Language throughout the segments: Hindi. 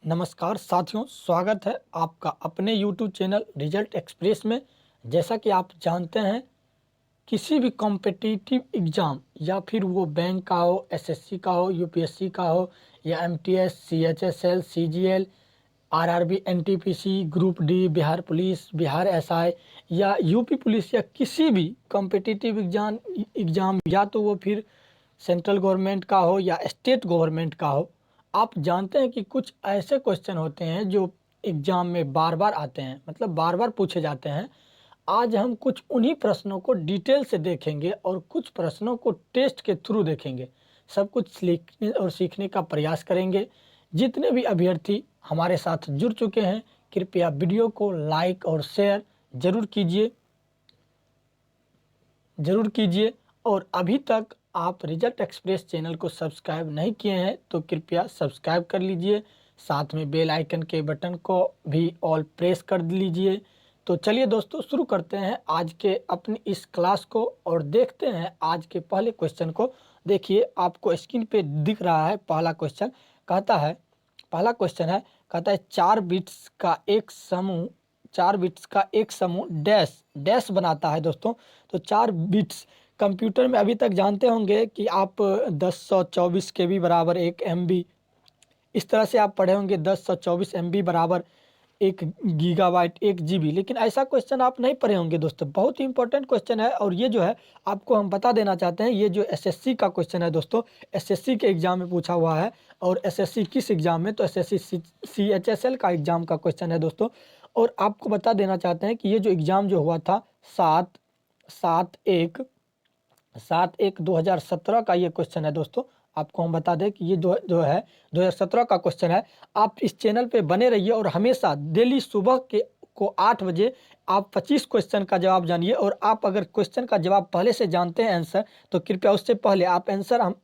नमस्कार साथियों, स्वागत है आपका अपने YouTube चैनल रिजल्ट एक्सप्रेस में। जैसा कि आप जानते हैं, किसी भी कॉम्पिटिटिव एग्ज़ाम या फिर वो बैंक का हो, एसएससी का हो, यूपीएससी का हो या MTS, CHSL, CGL, RRB, NTPC, group D, Bihar police, Bihar SI या यूपी पुलिस या किसी भी कॉम्पिटिटिव एग्ज़ाम या तो वो फिर सेंट्रल गवर्नमेंट का हो या स्टेट गवर्नमेंट का हो, आप जानते हैं कि कुछ ऐसे क्वेश्चन होते हैं जो एग्ज़ाम में बार बार आते हैं, मतलब बार बार पूछे जाते हैं। आज हम कुछ उन्हीं प्रश्नों को डिटेल से देखेंगे और कुछ प्रश्नों को टेस्ट के थ्रू देखेंगे। सब कुछ लिखने और सीखने का प्रयास करेंगे। जितने भी अभ्यर्थी हमारे साथ जुड़ चुके हैं, कृपया वीडियो को लाइक और शेयर ज़रूर कीजिए और अभी तक आप रिजल्ट एक्सप्रेस चैनल को सब्सक्राइब नहीं किए हैं तो कृपया सब्सक्राइब कर लीजिए। साथ में बेल आइकन के बटन को भी ऑल प्रेस कर लीजिए। तो चलिए दोस्तों, शुरू करते हैं आज के अपनी इस क्लास को और देखते हैं आज के पहले क्वेश्चन को। देखिए, आपको स्क्रीन पे दिख रहा है पहला क्वेश्चन। पहला क्वेश्चन है, कहता है 4 बिट्स का एक समूह डैश डैश बनाता है दोस्तों। तो 4 बिट्स कंप्यूटर में अभी तक जानते होंगे कि आप 1024 के बी बराबर 1 MB, इस तरह से आप पढ़े होंगे। 1024 MB बराबर 1 गीगाबाइट 1 GB। लेकिन ऐसा क्वेश्चन आप नहीं पढ़े होंगे दोस्तों। बहुत ही इंपॉर्टेंट क्वेश्चन है और ये जो है आपको हम बता देना चाहते हैं। ये जो एसएससी का क्वेश्चन है दोस्तों, एसएससी के एग्जाम में पूछा हुआ है। और एसएससी किस एग्जाम में? तो एसएससी सीएचएसएल का एग्जाम का क्वेश्चन है दोस्तों। और आपको बता देना चाहते हैं कि ये जो एग्ज़ाम जो हुआ था 7/1/2017 का ये क्वेश्चन है दोस्तों। आपको हम बता दें कि ये जो है 2017 का क्वेश्चन है। आप इस चैनल पे बने रहिए और हमेशा डेली सुबह को 8 बजे आप 25 क्वेश्चन का जवाब जानिए। और आप अगर क्वेश्चन का जवाब पहले से जानते हैं आंसर, तो कृपया उससे पहले आप आंसर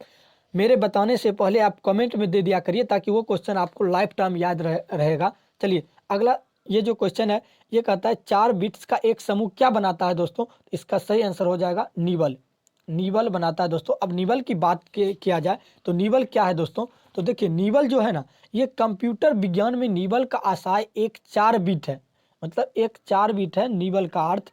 मेरे बताने से पहले आप कमेंट में दे दिया करिए, ताकि वो क्वेश्चन आपको लाइफ टाइम याद रहेगा। चलिए अगला, ये जो क्वेश्चन है ये कहता है 4 बिट्स का एक समूह क्या बनाता है दोस्तों? इसका सही आंसर हो जाएगा निबल। निबल बनाता है दोस्तों। अब निबल की बात किया जाए तो निबल क्या है दोस्तों? तो देखिए, निबल जो है ना, ये कंप्यूटर विज्ञान में निबल का आशय एक 4 बिट है। मतलब एक 4 बिट है निबल का अर्थ।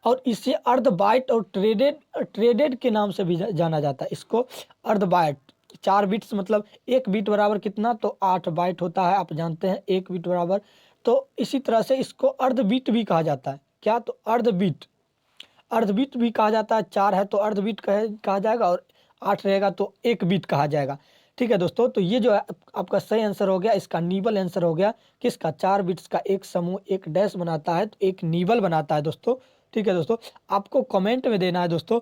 और इसे अर्ध बाइट और ट्रेडेड के नाम से भी जाना जाता है। इसको अर्ध बाइट, 4 बिट्स मतलब 1 बिट बराबर कितना? तो 8 बाइट होता है। आप जानते हैं 1 बिट बराबर। तो इसी तरह से इसको अर्ध बीट भी कहा जाता है। क्या? तो अर्ध बीट भी कहा जाता है। 4 है तो अर्ध बीट कहा जाएगा, और 8 रहेगा तो 1 बीट कहा जाएगा। ठीक है दोस्तों, तो ये जो है आपका सही आंसर हो गया। इसका निबल आंसर हो गया। किसका? 4 बिट्स का एक समूह एक डैश बनाता है तो एक निबल बनाता है दोस्तों। ठीक है दोस्तों, आपको कमेंट में देना है दोस्तों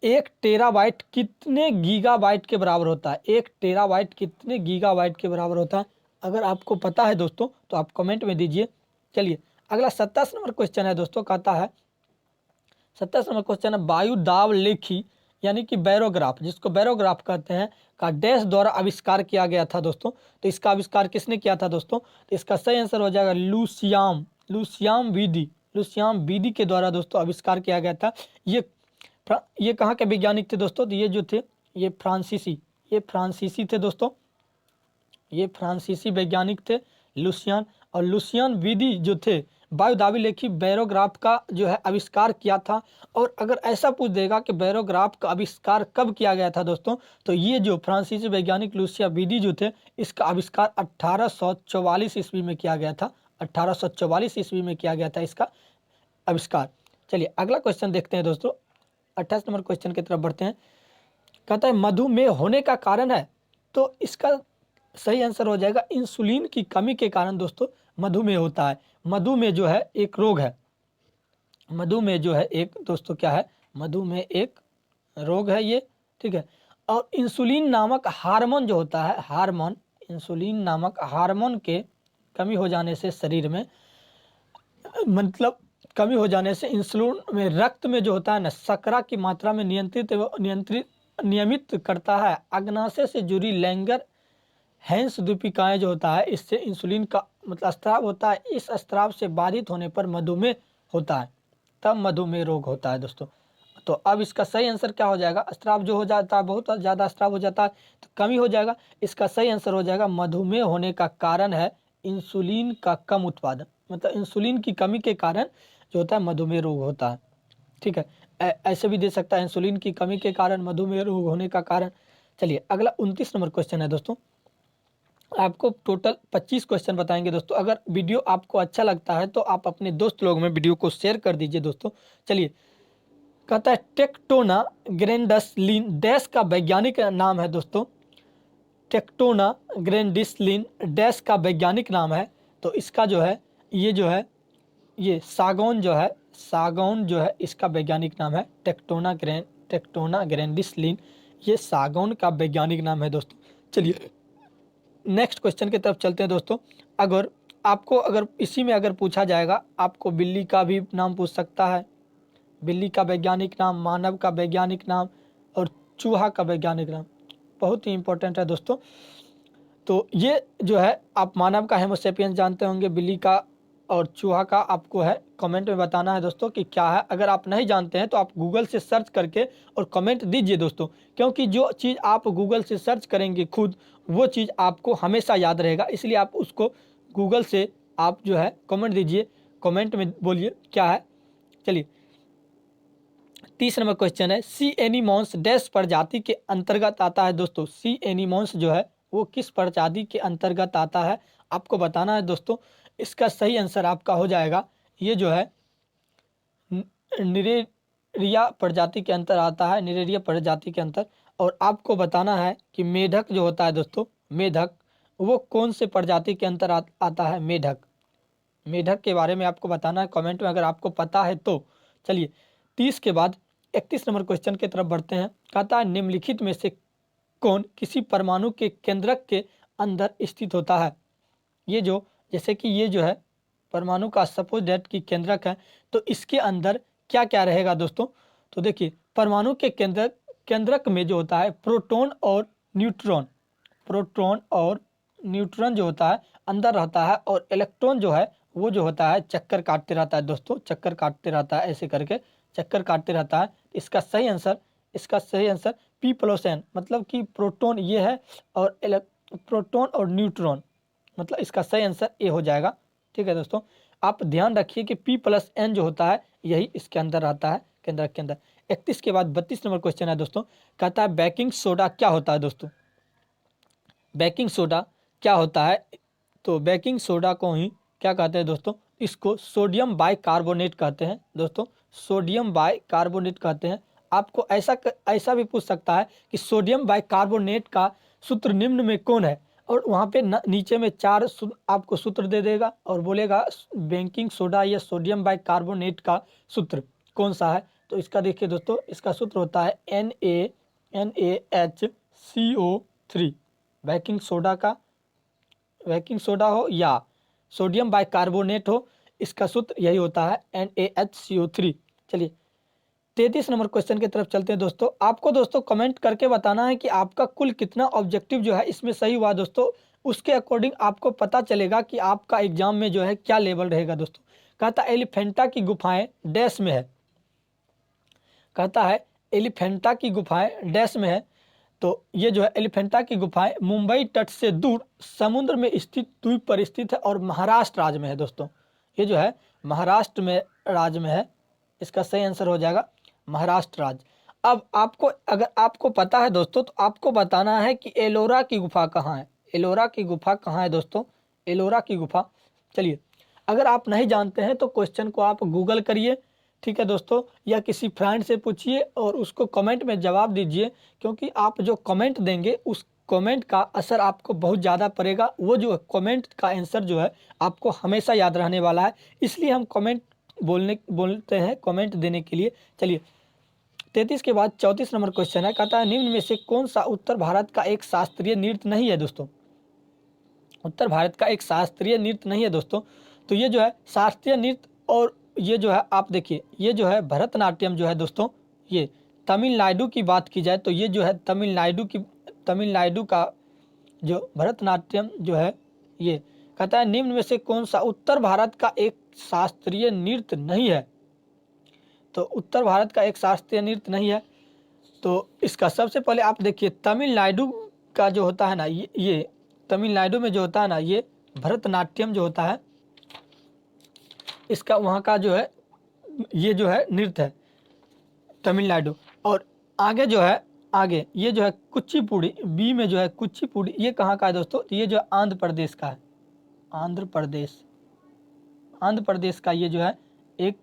1 टेराबाइट कितने गीगाबाइट के बराबर होता है? 1 टेराबाइट कितने गीगाबाइट के बराबर होता है? अगर आपको पता है दोस्तों तो आप कमेंट में दीजिए। चलिए अगला 27 नंबर क्वेश्चन है दोस्तों। कहता है 27 नंबर क्वेश्चन है, वायु दाब लेखी यानी कि बैरोग्राफ, जिसको बैरोग्राफ कहते हैं, का डैश द्वारा आविष्कार किया गया था दोस्तों। तो इसका आविष्कार किसने किया था दोस्तों? तो इसका सही आंसर हो जाएगा लुसियाम बीडी के द्वारा दोस्तों आविष्कार किया गया था। ये कहाँ के वैज्ञानिक थे दोस्तों? तो ये जो थे ये फ्रांसीसी थे दोस्तों। ये फ्रांसीसी वैज्ञानिक थे लुसियान। और लुसियान बीडी जो थे, वायुदाबी लेखी बैरोग्राफ का जो है आविष्कार किया था। और अगर ऐसा पूछ देगा कि बैरोग्राफ का आविष्कार कब किया गया था दोस्तों, तो ये जो फ्रांसीसी वैज्ञानिक लुसिया बीडी जो थे, इसका आविष्कार 1844 ईस्वी में किया गया था। 1844 ईस्वी में किया गया था इसका आविष्कार। चलिए अगला क्वेश्चन देखते हैं दोस्तों। 28 नंबर क्वेश्चन की तरफ बढ़ते हैं। कहता है मधुमेह होने का कारण है, तो इसका सही आंसर हो जाएगा इंसुलिन की कमी के कारण दोस्तों मधुमेह होता है। मधुमेह जो है एक रोग है। मधुमेह जो है एक दोस्तों क्या है? मधुमेह एक रोग है ये। ठीक है। और इंसुलिन नामक हार्मोन जो होता है, इंसुलिन नामक हार्मोन के कमी हो जाने से शरीर में, मतलब कमी हो जाने से इंसुलिन में रक्त में जो होता है ना, शर्करा की मात्रा में नियमित करता है। अग्नाशय से जुड़ी लैंगर हैंस दीपिकाएँ जो होता है, इससे इंसुलिन का मतलब स्त्राव होता है। इस स्त्राव से बाधित होने पर मधुमेह होता है, तब मधुमेह रोग होता है दोस्तों। तो अब इसका सही आंसर क्या हो जाएगा, स्राव जो हो जाता है, बहुत ज़्यादा स्राव हो जाता है तो कमी हो जाएगा। इसका सही आंसर हो जाएगा मधुमेह होने का कारण है इंसुलिन का कम उत्पादन, मतलब इंसुलिन की कमी के कारण जो होता है मधुमेह रोग होता है। ठीक है, ऐसे भी दे सकता है इंसुलिन की कमी के कारण मधुमेह रोग होने का कारण। चलिए अगला 29 नंबर क्वेश्चन है दोस्तों, आपको टोटल 25 क्वेश्चन बताएंगे दोस्तों। अगर वीडियो आपको अच्छा लगता है तो आप अपने दोस्त लोग में वीडियो को शेयर कर दीजिए दोस्तों। चलिए, कहता है टेक्टोना ग्रैंडिसलिन डैश का वैज्ञानिक नाम है दोस्तों। टेक्टोना ग्रैंडिसलिन डैश का वैज्ञानिक नाम है। तो इसका जो है ये सागौन जो है इसका वैज्ञानिक नाम है टेक्टोना ग्रैंडिसलिन, ये सागौन का वैज्ञानिक नाम है दोस्तों। चलिए नेक्स्ट क्वेश्चन की तरफ चलते हैं दोस्तों। अगर इसी में अगर पूछा जाएगा, आपको बिल्ली का भी नाम पूछ सकता है, बिल्ली का वैज्ञानिक नाम, मानव का वैज्ञानिक नाम और चूहा का वैज्ञानिक नाम, बहुत ही इंपॉर्टेंट है दोस्तों। तो ये जो है आप मानव का होमोसेपियंस जानते होंगे, बिल्ली का और चूहा का आपको है कमेंट में बताना है दोस्तों कि क्या है। अगर आप नहीं जानते हैं तो आप गूगल से सर्च करके और कमेंट दीजिए दोस्तों, क्योंकि जो चीज़ आप गूगल से सर्च करेंगे खुद, वो चीज़ आपको हमेशा याद रहेगा, इसलिए आप उसको गूगल से आप जो है कमेंट दीजिए, कमेंट में बोलिए क्या है। चलिए 30 नंबर क्वेश्चन है, सी एनीमोन्स डैश प्रजाति के अंतर्गत आता है दोस्तों। सी एनीमोन्स जो है वो किस प्रजाति के अंतर्गत आता है, आपको बताना है दोस्तों। इसका सही आंसर आपका हो जाएगा, ये जो है निरेरिया प्रजाति के अंतर आता है, निरेरिया प्रजाति के अंतर। और आपको बताना है कि मेढक जो होता है दोस्तों, मेढक वो कौन से प्रजाति के अंतर आता है, मेढक के बारे में आपको बताना है कमेंट में, अगर आपको पता है तो। चलिए 30 के बाद 31 नंबर क्वेश्चन की तरफ बढ़ते हैं। कहता है निम्नलिखित में से कौन किसी परमाणु के केंद्रक के अंदर स्थित होता है। ये जो जैसे कि ये जो है परमाणु का सपोज डेट की केंद्रक है, तो इसके अंदर क्या क्या रहेगा दोस्तों। तो देखिए परमाणु के केंद्रक में जो होता है प्रोटॉन और न्यूट्रॉन जो होता है अंदर रहता है, और इलेक्ट्रॉन जो है वो जो होता है चक्कर काटते रहता है दोस्तों, चक्कर काटते रहता है, ऐसे करके चक्कर काटते रहता है। इसका सही आंसर P+N, मतलब कि प्रोटॉन ये है और प्रोटॉन और न्यूट्रॉन, मतलब इसका सही आंसर ए हो जाएगा। ठीक है दोस्तों, आप ध्यान रखिए कि P+N जो होता है यही इसके अंदर रहता है केंद्रक के अंदर। 31 के बाद 32 नंबर क्वेश्चन है दोस्तों। कहता है बेकिंग सोडा क्या होता है दोस्तों, बेकिंग सोडा क्या होता है। तो बेकिंग सोडा को ही क्या कहते हैं दोस्तों, इसको सोडियम बाइकार्बोनेट कहते हैं दोस्तों, सोडियम बाइकार्बोनेट कहते हैं। आपको ऐसा भी पूछ सकता है कि सोडियम बाइकार्बोनेट का सूत्र निम्न में कौन है, और वहाँ पे नीचे में 4 आपको सूत्र दे देगा और बोलेगा बेकिंग सोडा या सोडियम बाइकार्बोनेट का सूत्र कौन सा है। तो इसका देखिए दोस्तों, इसका सूत्र होता है NaHCO3। बेकिंग सोडा हो या सोडियम बाइकार्बोनेट हो, इसका सूत्र यही होता है NaHCO3। चलिए 33 नंबर क्वेश्चन की तरफ चलते हैं दोस्तों। आपको दोस्तों कमेंट करके बताना है कि आपका कुल कितना ऑब्जेक्टिव जो है इसमें सही हुआ दोस्तों, उसके अकॉर्डिंग आपको पता चलेगा कि आपका एग्जाम में जो है क्या लेवल रहेगा दोस्तों। कहता है एलिफेंटा की गुफाएं डैश में है, कहता है एलिफेंटा की गुफाएं डैश में है। तो ये जो है एलिफेंटा की गुफाएं मुंबई तट से दूर समुद्र में स्थित द्वीप पर स्थित है और महाराष्ट्र राज्य में है दोस्तों। ये जो है महाराष्ट्र में राज्य में है, इसका सही आंसर हो जाएगा महाराष्ट्र राज्य। अब अगर आपको पता है दोस्तों तो आपको बताना है कि एलोरा की गुफा कहाँ है, एलोरा की गुफा कहाँ है दोस्तों, एलोरा की गुफा। चलिए अगर आप नहीं जानते हैं तो क्वेश्चन को आप गूगल करिए, ठीक है दोस्तों, या किसी फ्रेंड से पूछिए और उसको कमेंट में जवाब दीजिए, क्योंकि आप जो कमेंट देंगे उस कमेंट का असर आपको बहुत ज़्यादा पड़ेगा। वो जो कमेंट का आंसर जो है आपको हमेशा याद रहने वाला है, इसलिए हम कमेंट बोलते हैं कमेंट देने के लिए। चलिए 33 के बाद 34 नंबर क्वेश्चन है। कहता है निम्न में से कौन सा उत्तर भारत का एक शास्त्रीय नृत्य नहीं है दोस्तों, उत्तर भारत का एक शास्त्रीय नृत्य नहीं है दोस्तों। तो ये जो है शास्त्रीय नृत्य, और ये जो है आप देखिए ये जो है भरतनाट्यम जो है दोस्तों, ये तमिलनाडु की बात की जाए तो ये जो है तमिलनाडु का जो भरतनाट्यम जो है, ये कहता है निम्न में से कौन सा उत्तर भारत का एक शास्त्रीय नृत्य नहीं है। तो उत्तर भारत का एक शास्त्रीय नृत्य नहीं है। तो इसका सबसे पहले आप देखिए तमिलनाडु का जो होता है ना, ये तमिलनाडु में जो होता है ना, ये भरतनाट्यम जो होता है, इसका वहाँ का जो है ये जो है नृत्य है तमिलनाडु। और आगे जो है, आगे ये जो है कुचिपुड़ी, बी में जो है कुचिपुड़ी, ये कहाँ का है दोस्तों? ये जो है आंध्र प्रदेश का है, आंध्र प्रदेश का ये जो है एक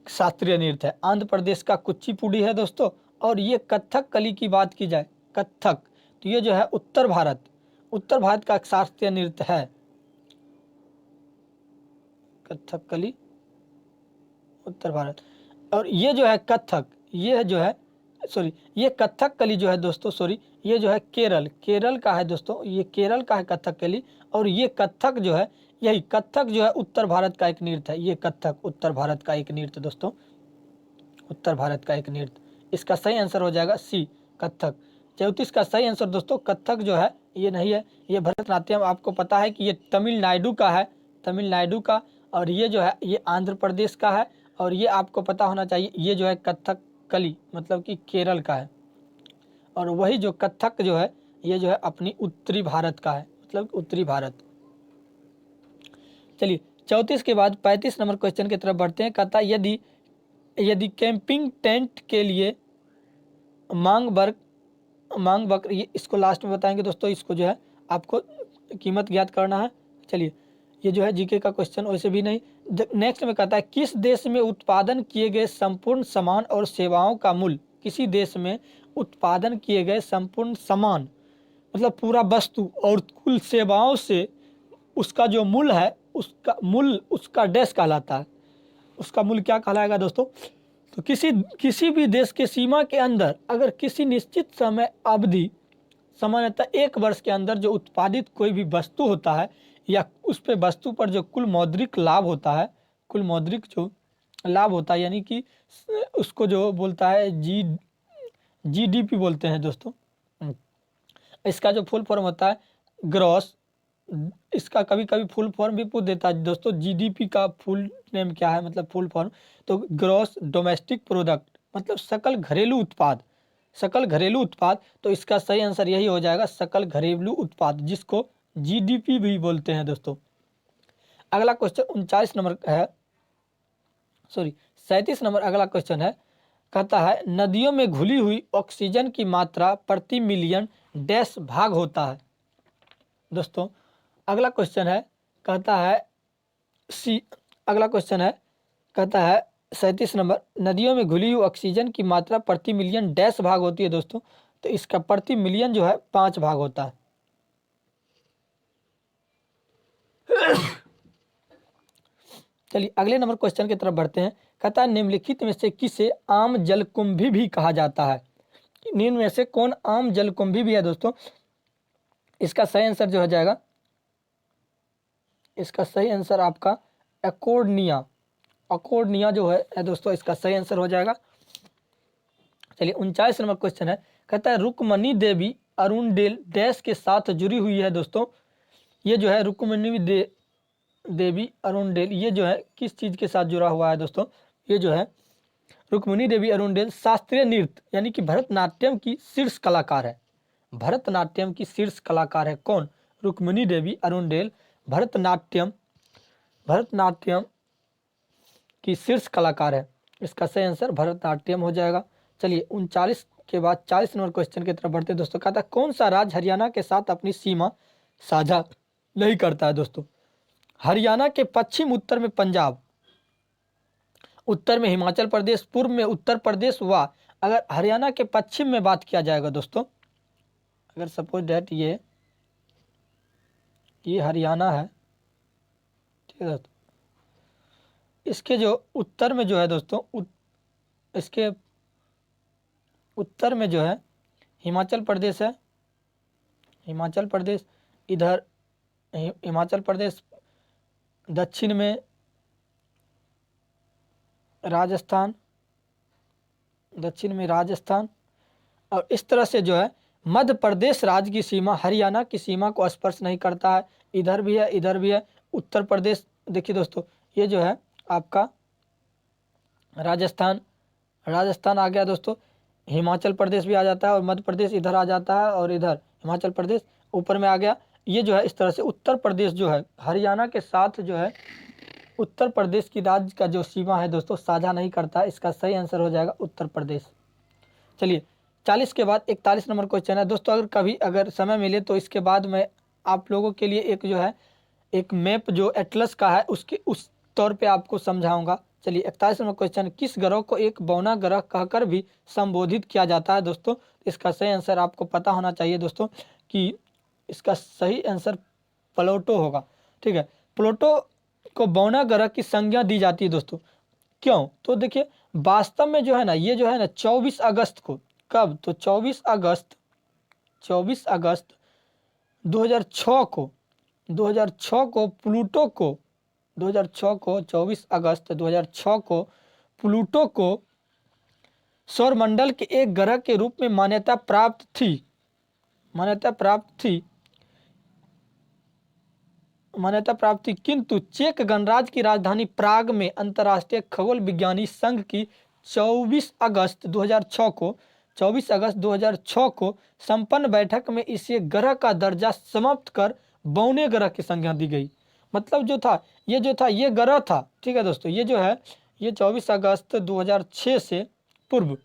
शास्त्रीय नृत्य है। आंध्र प्रदेश का कुचिपुड़ी है दोस्तों। और ये कथक कली की बात की जाए, कथक, तो ये जो है उत्तर भारत का एक शास्त्रीय नृत्य है, कथक कली उत्तर भारत। और ये जो है कथक, ये जो है ये कथक कली जो है दोस्तों, ये जो है केरल का है दोस्तों, ये केरल का है कथक कली। और ये कथक जो है, यही कथक जो है उत्तर भारत का एक नृत्य है। ये कथक उत्तर भारत का एक नृत्य दोस्तों, उत्तर भारत का एक नृत्य। इसका सही आंसर हो जाएगा सी, कथक। 34 का सही आंसर दोस्तों कथक जो है ये नहीं है, ये भरतनाट्यम। आपको पता है कि ये तमिलनाडु का है, तमिलनाडु का। और ये जो है ये आंध्र प्रदेश का है। और ये आपको पता होना चाहिए, ये जो है कथक कली मतलब कि केरल का है। और वही जो कथक जो है ये जो है अपनी उत्तरी भारत का है, मतलब उत्तरी भारत। चलिए 34 के बाद 35 नंबर क्वेश्चन की तरफ बढ़ते हैं। कहता है यदि कैंपिंग टेंट के लिए मांग वक्र, ये इसको लास्ट में बताएंगे दोस्तों, इसको जो है आपको कीमत ज्ञात करना है। चलिए ये जो है जीके का क्वेश्चन, वैसे भी नहीं। नेक्स्ट में कहता है किस देश में उत्पादन किए गए संपूर्ण सामान और सेवाओं का मूल्य, किसी देश में उत्पादन किए गए संपूर्ण सामान मतलब पूरा वस्तु और कुल सेवाओं से उसका जो मूल्य है, उसका मूल्य उसका डैश कहलाता है। उसका मूल्य क्या कहलाएगा दोस्तों? तो किसी भी देश के सीमा के अंदर अगर किसी निश्चित समय अवधि, सामान्यतः 1 वर्ष के अंदर जो उत्पादित कोई भी वस्तु होता है या उस पे वस्तु पर जो कुल मौद्रिक लाभ होता है, कुल मौद्रिक जो लाभ होता है, यानी कि उसको जो बोलता है जीडीपी बोलते हैं दोस्तों। इसका जो फुल फॉर्म होता है ग्रॉस, इसका कभी कभी फुल फॉर्म भी पूछ देता है दोस्तों, जीडीपी का फुल नेम क्या है, मतलब फुल फॉर्म। तो ग्रॉस डोमेस्टिक प्रोडक्ट मतलब सकल घरेलू उत्पाद, सकल घरेलू उत्पाद। तो इसका सही आंसर यही हो जाएगा, सकल घरेलू उत्पाद, जिसको जीडीपी भी बोलते हैं दोस्तों। अगला क्वेश्चन 39 नंबर है, 37 नंबर अगला क्वेश्चन है। कहता है नदियों में घुली हुई ऑक्सीजन की मात्रा प्रति मिलियन डैश भाग होता है दोस्तों। अगला क्वेश्चन है, कहता है अगला क्वेश्चन है, कहता है 37 नंबर, नदियों में घुली हुई ऑक्सीजन की मात्रा प्रति मिलियन डैश भाग होती है दोस्तों। तो इसका प्रति मिलियन जो है 5 भाग होता है। चलिए अगले नंबर क्वेश्चन की तरफ बढ़ते हैं। कहता है निम्नलिखित में से किसे आम जलकुंभी भी कहा जाता है? निम्न में से कौन आम जलकुंभी भी है दोस्तों? इसका सही आंसर जो हो जाएगा, इसका सही आंसर आपका अकोर्डनिया जो है दोस्तों, इसका सही आंसर हो जाएगा। चलिए 39 नंबर क्वेश्चन है। कहता है रुक्मणी देवी अरुणडेल डैश के साथ जुड़ी हुई है दोस्तों। ये जो है रुक्मणी देवी अरुणडेल, ये जो है किस चीज़ के साथ जुड़ा हुआ है दोस्तों? ये जो है रुक्मणी देवी अरुणडेल शास्त्रीय नृत्य यानी कि भरतनाट्यम की शीर्ष कलाकार है। भरतनाट्यम की शीर्ष कलाकार है कौन? रुक्मणी देवी अरुणडेल भरतनाट्यम की शीर्ष कलाकार है। इसका सही आंसर भरतनाट्यम हो जाएगा। चलिए 39 के बाद 40 नंबर क्वेश्चन की तरफ बढ़ते हैं दोस्तों। कहता है कौन सा राज्य हरियाणा के साथ अपनी सीमा साझा नहीं करता है दोस्तों? हरियाणा के पश्चिम उत्तर में पंजाब, उत्तर में हिमाचल प्रदेश, पूर्व में उत्तर प्रदेश व अगर हरियाणा के पश्चिम में बात किया जाएगा दोस्तों, अगर सपोज डेट ये हरियाणा है, ठीक है दोस्तों, इसके जो उत्तर में जो है दोस्तों, इसके उत्तर में जो है हिमाचल प्रदेश है, हिमाचल प्रदेश, इधर हिमाचल प्रदेश, दक्षिण में राजस्थान, और इस तरह से जो है मध्य प्रदेश राज्य की सीमा हरियाणा की सीमा को स्पर्श नहीं करता है। इधर भी है, इधर भी है। उत्तर प्रदेश देखिए दोस्तों, ये जो है आपका राजस्थान, राजस्थान आ गया दोस्तों, हिमाचल प्रदेश भी आ जाता है और मध्य प्रदेश इधर आ जाता है और इधर हिमाचल प्रदेश ऊपर में आ गया। ये जो है इस तरह से उत्तर प्रदेश जो है हरियाणा के साथ जो है उत्तर प्रदेश की राज्य का जो सीमा है दोस्तों साझा नहीं करता है। इसका सही आंसर हो जाएगा उत्तर प्रदेश। चलिए 40 के बाद 41 नंबर क्वेश्चन है दोस्तों। अगर कभी अगर समय मिले तो इसके बाद मैं आप लोगों के लिए एक जो है एक मैप जो एटलस का है उसके उस तौर पे आपको समझाऊंगा। चलिए 41 नंबर क्वेश्चन, किस ग्रह को एक बौना ग्रह कहकर भी संबोधित किया जाता है दोस्तों? इसका सही आंसर आपको पता होना चाहिए दोस्तों कि इसका सही आंसर प्लूटो होगा। ठीक है, प्लूटो को बौना ग्रह की संज्ञा दी जाती है दोस्तों। क्यों? तो देखिए वास्तव में जो है ना ये जो है ना 24 अगस्त को, कब? तो 24 अगस्त 2006 को 2006 को प्लूटो को 2006 को 24 अगस्त 2006 को प्लूटो को सौरमंडल के एक ग्रह के रूप में मान्यता प्राप्त थी। किंतु चेक गणराज्य की राजधानी प्राग में अंतर्राष्ट्रीय खगोल विज्ञानी संघ की 24 अगस्त 2006 को संपन्न बैठक में इसे ग्रह का दर्जा समाप्त कर बौने ग्रह की संज्ञा दी गई। मतलब जो था ये ग्रह था। ठीक है दोस्तों, ये जो है ये 24 अगस्त 2006 से पूर्व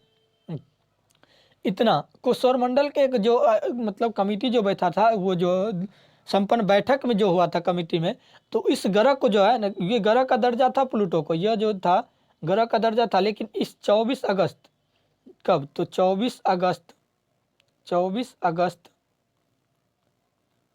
इतना को सौरमंडल के एक जो मतलब कमेटी जो बैठा था, वो जो संपन्न बैठक में जो हुआ था कमेटी में, तो इस ग्रह को जो है ना ये ग्रह का दर्जा था प्लूटो को, यह जो था ग्रह का दर्जा था। लेकिन इस 24 अगस्त कब? तो 24 अगस्त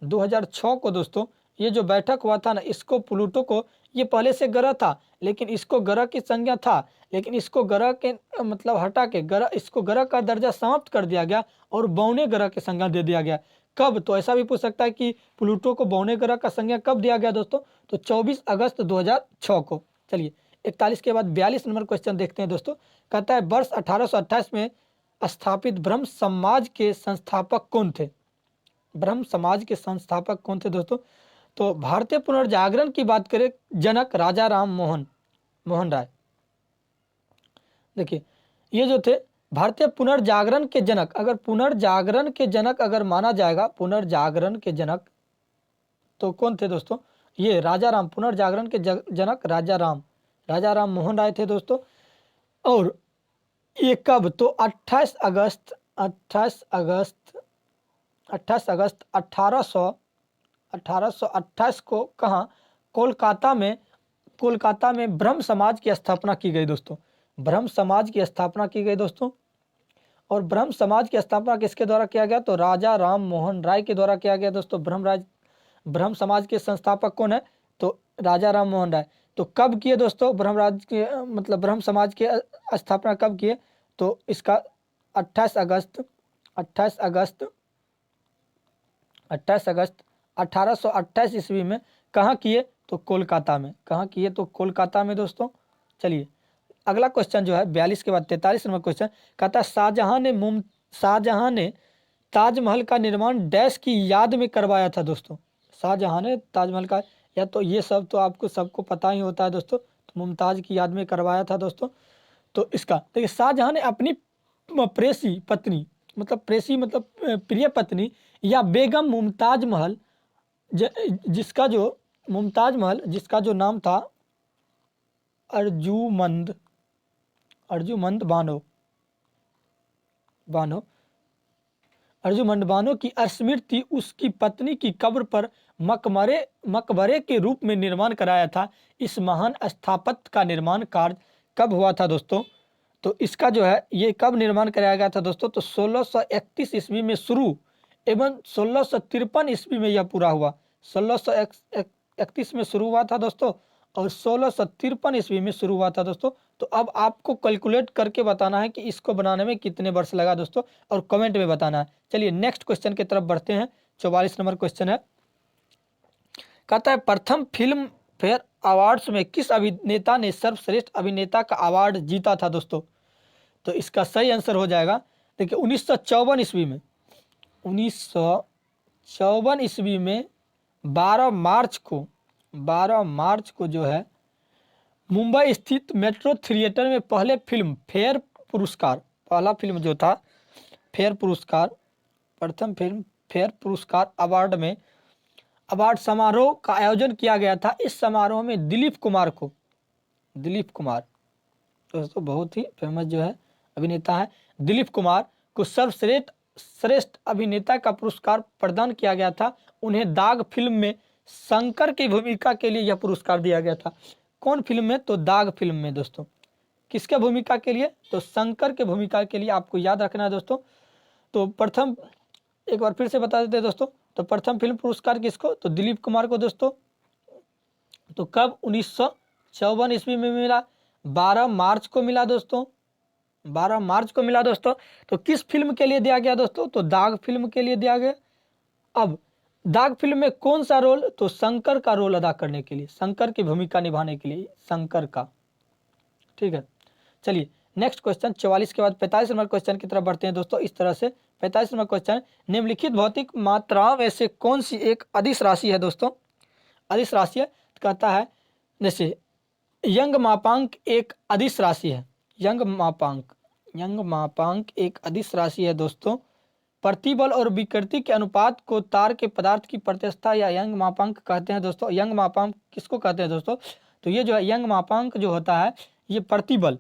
2006 को दोस्तों ये जो बैठक हुआ था ना, इसको प्लूटो को, ये पहले से ग्रह था लेकिन इसको ग्रह की संज्ञा था, लेकिन इसको ग्रह के मतलब हटा के इसको ग्रह का दर्जा समाप्त कर दिया गया और बौने ग्रह की संज्ञा दे दिया गया। कब? तो ऐसा भी पूछ सकता है कि प्लूटो को बौने ग्रह का संज्ञा कब दिया गया दोस्तों? तो 24 अगस्त 2006 को। चलिए 41 के बाद 42 नंबर क्वेश्चन देखते हैं दोस्तों। कहता है वर्ष 1828 में स्थापित ब्रह्म समाज के संस्थापक कौन थे? ब्रह्म समाज के संस्थापक कौन थे दोस्तों? तो भारतीय पुनर्जागरण की बात करें, जनक राजा राम मोहन राय। देखिए ये जो थे भारतीय पुनर्जागरण के जनक, अगर पुनर्जागरण के जनक अगर माना जाएगा, पुनर्जागरण के जनक तो कौन थे दोस्तों? ये राजा राम, पुनर्जागरण के जनक राजा राम मोहन राय थे दोस्तों। और ये कब? तो 28 अगस्त 1828 को कहाँ? कोलकाता में ब्रह्म समाज की स्थापना की गई दोस्तों। ब्रह्म समाज की स्थापना की गई दोस्तों। और ब्रह्म समाज की स्थापना किसके द्वारा किया गया? तो राजा राम मोहन राय के द्वारा किया गया दोस्तों। ब्रह्म समाज के संस्थापक कौन है? तो राजा राम मोहन राय। तो कब किए दोस्तों ब्रह्म समाज की स्थापना कब किए? तो इसका 28 अगस्त 1828 ईस्वी में। कहाँ किए? तो कोलकाता में। कहाँ किए? तो कोलकाता में दोस्तों। चलिए अगला क्वेश्चन जो है 42 के बाद 43 नंबर क्वेश्चन कहता है शाहजहां ने ताजमहल का निर्माण डैश की याद में करवाया था दोस्तों। शाहजहां ने ताजमहल का, या तो ये सब तो आपको सबको पता ही होता है दोस्तों, तो मुमताज की याद में करवाया था दोस्तों। तो इसका देखिए शाहजहां ने अपनी प्रेसी पत्नी मतलब प्रिय पत्नी या बेगम मुमताज महल जिसका जो नाम था अर्जुमंद बानो की स्मृति उसकी पत्नी की कब्र पर मकबरे के रूप में निर्माण कराया था। इस महान स्थापत्य का निर्माण कार्य कब हुआ था दोस्तों? तो इसका जो है ये कब निर्माण कराया गया था दोस्तों? तो 1631 ईस्वी में शुरू एवं 1653 ईस्वी में यह पूरा हुआ। 1631 में शुरू हुआ था दोस्तों और 1653 ईस्वी में शुरू हुआ था दोस्तों। तो अब आपको कैलकुलेट करके बताना है कि इसको बनाने में कितने वर्ष लगा दोस्तों, और कमेंट में बताना है। चलिए नेक्स्ट क्वेश्चन की तरफ बढ़ते हैं। 44 नंबर क्वेश्चन है, कहता है प्रथम फिल्म फेयर अवार्ड्स में किस अभिनेता ने सर्वश्रेष्ठ अभिनेता का अवार्ड जीता था दोस्तों? तो इसका सही आंसर हो जाएगा, देखिए 1954 ईस्वी में 12 मार्च को जो है मुंबई स्थित मेट्रो थिएटर में पहले फिल्म फेयर पुरस्कार, पहला फिल्म जो था फेयर पुरस्कार, प्रथम फिल्म फेयर पुरस्कार अवार्ड में अवार्ड समारोह का आयोजन किया गया था। इस समारोह में दिलीप कुमार दोस्तों बहुत ही फेमस जो है अभिनेता है, दिलीप कुमार को सर्वश्रेष्ठ अभिनेता का पुरस्कार प्रदान किया गया था। उन्हें दाग फिल्म में शंकर की भूमिका के लिए यह पुरस्कार दिया गया था। कौन फिल्म में? तो दाग फिल्म में दोस्तों। किसके भूमिका के लिए? तो शंकर के भूमिका के लिए, आपको याद रखना है दोस्तों। तो प्रथम, एक बार फिर से बता देते हैं दोस्तों, तो प्रथम फिल्म पुरस्कार किसको? तो दिलीप कुमार को दोस्तों। तो कब? 1954 ईस्वी में मिला, 12 मार्च को मिला दोस्तों, 12 मार्च को मिला दोस्तों। तो किस फिल्म के लिए दिया गया दोस्तों? तो दाग फिल्म के लिए दिया गया। अब दाग फिल्म में कौन सा रोल? तो शंकर का रोल अदा करने के लिए, शंकर की भूमिका निभाने के लिए, शंकर का। ठीक है, चलिए नेक्स्ट क्वेश्चन 44 के बाद 45 नंबर क्वेश्चन की तरफ बढ़ते हैं दोस्तों। इस तरह से 45 नंबर क्वेश्चन, निम्नलिखित भौतिक मात्राओं में से कौन सी एक अदिश राशि है दोस्तों? अदिश राशि है, कहता है जैसे यंग मापांक एक अदिश राशि है। यंग मापांक एक अदिश राशि है दोस्तों। प्रतिबल और विकृति के अनुपात को तार के पदार्थ की प्रत्यक्षता या यंग मापांक कहते हैं दोस्तों। यंग मापांक किसको कहते हैं दोस्तों? तो ये जो है यंग मापांक जो होता है, ये प्रतिबल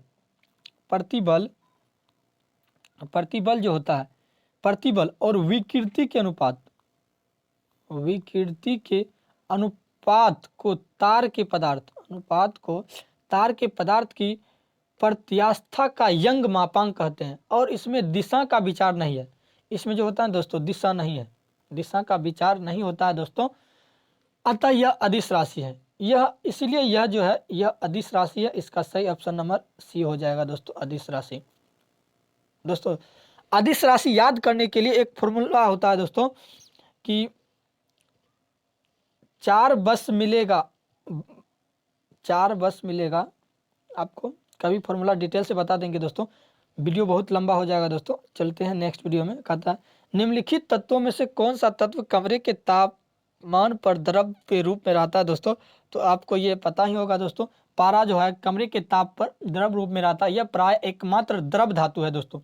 जो होता है, प्रतिबल और विकृति के अनुपात को तार के पदार्थ की प्रत्यास्था का यंग मापांक कहते हैं। और इसमें दिशा का विचार नहीं है। इसमें जो होता है दोस्तों, दिशा नहीं है, दिशा का विचार नहीं होता है दोस्तों। अतः यह अदिश राशि है। यह इसलिए यह जो है यह अदिश राशि है। इसका सही ऑप्शन नंबर सी हो जाएगा दोस्तों, अदिश राशि। दोस्तों अदिश राशि याद करने के लिए एक फॉर्मूला होता है दोस्तों कि 4 बस मिलेगा आपको। कभी फॉर्मूला डिटेल से बता देंगे दोस्तों, वीडियो बहुत लंबा हो जाएगा दोस्तों। चलते हैं नेक्स्ट वीडियो में। कहता है निम्नलिखित तत्वों में से कौन सा तत्व कमरे के तापमान पर द्रव के रूप में रहता है दोस्तों? तो आपको ये पता ही होगा दोस्तों, पारा जो है कमरे के ताप पर द्रव रूप में रहता है। यह प्राय एकमात्र द्रव धातु है दोस्तों।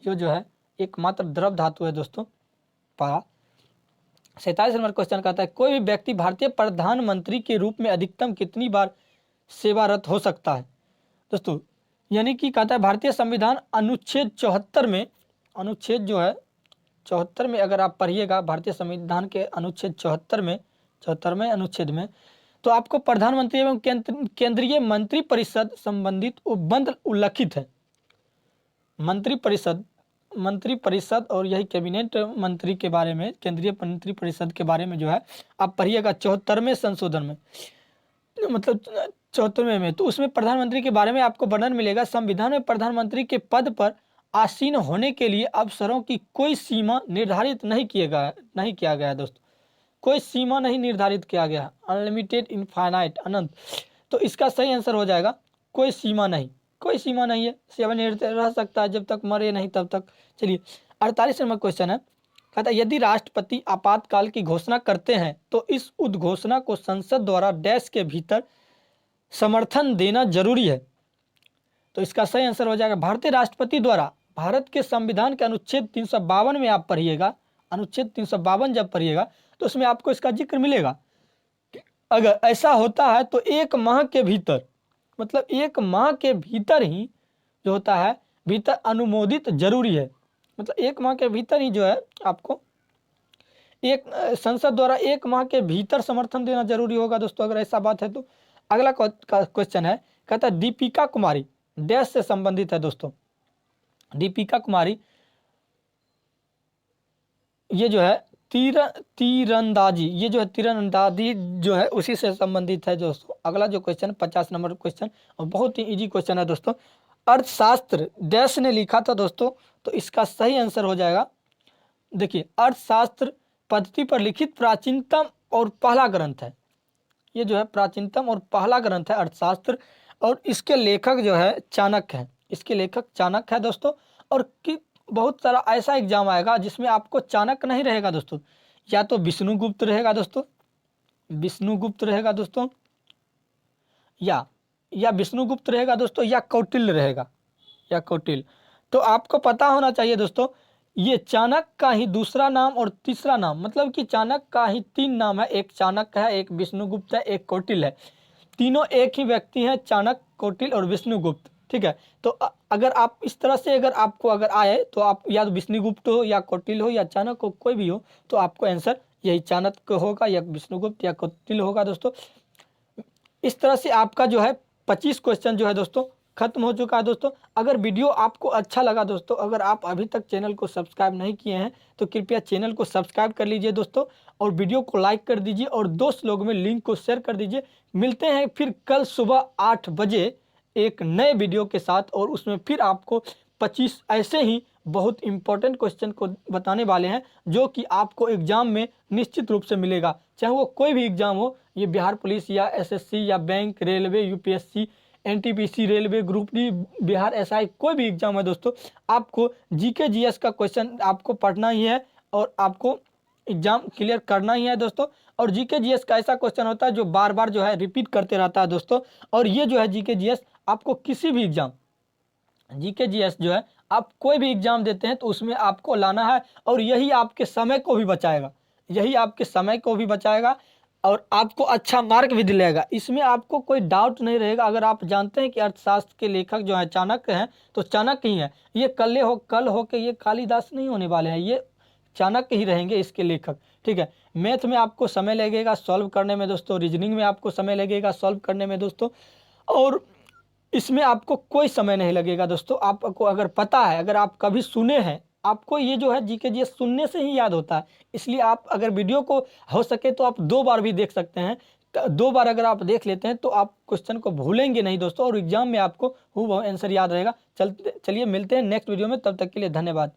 ये जो है एकमात्र द्रव धातु है दोस्तों, पारा। 47 नंबर क्वेश्चन कहता है कोई भी व्यक्ति भारतीय प्रधानमंत्री के रूप में अधिकतम कितनी बार सेवारत हो सकता है दोस्तों? यानी कि कहता है भारतीय संविधान अनुच्छेद 74 में, अनुच्छेद जो है 74 में अगर आप पढ़िएगा, भारतीय संविधान के अनुच्छेद 74वें अनुच्छेद में, तो आपको प्रधानमंत्री एवं केंद्रीय मंत्रिपरिषद संबंधित उपबंध उल्लिखित है। मंत्रिपरिषद और यही कैबिनेट मंत्री के बारे में, केंद्रीय मंत्रिपरिषद के बारे में जो है आप पढ़िएगा 74वें संशोधन में, मतलब 74वें में। तो उसमें प्रधानमंत्री के बारे में आपको वर्णन मिलेगा। संविधान में प्रधानमंत्री के पद पर आसीन होने के लिए अवसरों की कोई सीमा निर्धारित नहीं किया गया है दोस्तों। कोई सीमा नहीं निर्धारित किया गया, अनलिमिटेड, इनफाइनाइट, अनंत। तो इसका सही आंसर हो जाएगा कोई सीमा नहीं है। सेवानिवृत्त रह सकता है जब तक मरे नहीं तब तक। चलिए 48 नंबर क्वेश्चन है, कहता है यदि राष्ट्रपति आपातकाल की घोषणा करते हैं तो इस उद्घोषणा को संसद द्वारा डैश के भीतर समर्थन देना जरूरी है। तो इसका सही आंसर हो जाएगा भारतीय राष्ट्रपति द्वारा। भारत के संविधान के अनुच्छेद 352 में आप पढ़िएगा, अनुच्छेद 352 जब पढ़िएगा तो उसमें आपको इसका जिक्र मिलेगा। अगर ऐसा होता है तो 1 माह के भीतर, मतलब 1 माह के भीतर ही जो होता है भीतर अनुमोदित जरूरी है। मतलब 1 माह के भीतर ही जो है आपको एक संसद द्वारा 1 माह के भीतर समर्थन देना जरूरी होगा दोस्तों, अगर ऐसा बात है तो। अगला क्वेश्चन है, कहता है दीपिका कुमारी डैश से संबंधित है दोस्तों। दीपिका कुमारी ये जो है तीरंदाजी, ये जो है तीरंदाजी जो है उसी से संबंधित है दोस्तों। अगला जो क्वेश्चन 50 नंबर क्वेश्चन, और बहुत ही इजी क्वेश्चन है दोस्तों। अर्थशास्त्र डैश ने लिखा था दोस्तों, तो इसका सही आंसर हो जाएगा, देखिए अर्थशास्त्र पद्धति पर लिखित प्राचीनतम और पहला ग्रंथ है। ये जो है प्राचीनतम और पहला ग्रंथ है अर्थशास्त्र, और इसके लेखक जो है चाणक्य है। इसके लेखक चाणक्य है दोस्तों। और कि बहुत सारा ऐसा एग्जाम आएगा जिसमें आपको चाणक्य नहीं रहेगा दोस्तों, या तो विष्णुगुप्त रहेगा दोस्तों, विष्णुगुप्त रहेगा दोस्तों, या विष्णुगुप्त रहेगा दोस्तों, या कौटिल्य रहेगा, या कौटिल्य। तो आपको पता होना चाहिए दोस्तों, ये चाणक्य का ही दूसरा नाम और तीसरा नाम, मतलब कि चाणक्य का ही 3 नाम है, एक चाणक्य है, एक विष्णुगुप्त है, एक कौटिल्य है। तीनों एक ही व्यक्ति हैं, चाणक्य, कौटिल्य और विष्णुगुप्त। ठीक है, तो अगर आप इस तरह से अगर आपको अगर आए तो आप या तो विष्णुगुप्त हो या कौटिल्य हो या चाणक्य हो, कोई भी हो, तो आपको आंसर यही चाणक्य होगा या विष्णुगुप्त या कौटिल्य होगा दोस्तों। इस तरह से आपका जो है 25 क्वेश्चन जो है दोस्तों खत्म हो चुका है दोस्तों। अगर वीडियो आपको अच्छा लगा दोस्तों, अगर आप अभी तक चैनल को सब्सक्राइब नहीं किए हैं तो कृपया चैनल को सब्सक्राइब कर लीजिए दोस्तों, और वीडियो को लाइक कर दीजिए और दोस्त लोगों में लिंक को शेयर कर दीजिए। मिलते हैं फिर कल सुबह 8 बजे एक नए वीडियो के साथ, और उसमें फिर आपको 25 ऐसे ही बहुत इंपॉर्टेंट क्वेश्चन को बताने वाले हैं, जो कि आपको एग्जाम में निश्चित रूप से मिलेगा, चाहे वो कोई भी एग्जाम हो, ये बिहार पुलिस या एसएससी या bank, railway, UPSC, NTPC, railway, group D, Bihar SI, कोई भी एग्जाम है दोस्तों, आपको जीके जीएस का क्वेश्चन आपको पढ़ना ही है और आपको एग्जाम क्लियर करना ही है दोस्तों। और जीके जीएस का ऐसा क्वेश्चन होता है जो बार बार जो है रिपीट करते रहता है दोस्तों, और ये जो है जीके जीएस आपको किसी भी एग्जाम, जीके जीएस जो है आप कोई भी एग्जाम देते हैं तो उसमें आपको लाना है, और यही आपके समय को भी बचाएगा, यही आपके समय को भी बचाएगा और आपको अच्छा मार्क भी दिलाएगा। इसमें आपको कोई डाउट नहीं रहेगा। अगर आप जानते हैं कि अर्थशास्त्र के लेखक जो है चाणक्य हैं, तो चाणक्य ही हैं। ये कल हो के ये कालिदास नहीं होने वाले हैं, ये चाणक्य ही रहेंगे इसके लेखक। ठीक है, मैथ में आपको समय लगेगा सॉल्व करने में दोस्तों, रीजनिंग में आपको समय लगेगा सॉल्व करने में दोस्तों, और इसमें आपको कोई समय नहीं लगेगा दोस्तों। आपको अगर पता है, अगर आप कभी सुने हैं, आपको ये जो है जीके जी सुनने से ही याद होता है। इसलिए आप अगर वीडियो को हो सके तो आप 2 बार भी देख सकते हैं। 2 बार अगर आप देख लेते हैं तो आप क्वेश्चन को भूलेंगे नहीं दोस्तों, और एग्जाम में आपको हूबहू आंसर याद रहेगा। चलिए मिलते हैं नेक्स्ट वीडियो में, तब तक के लिए धन्यवाद।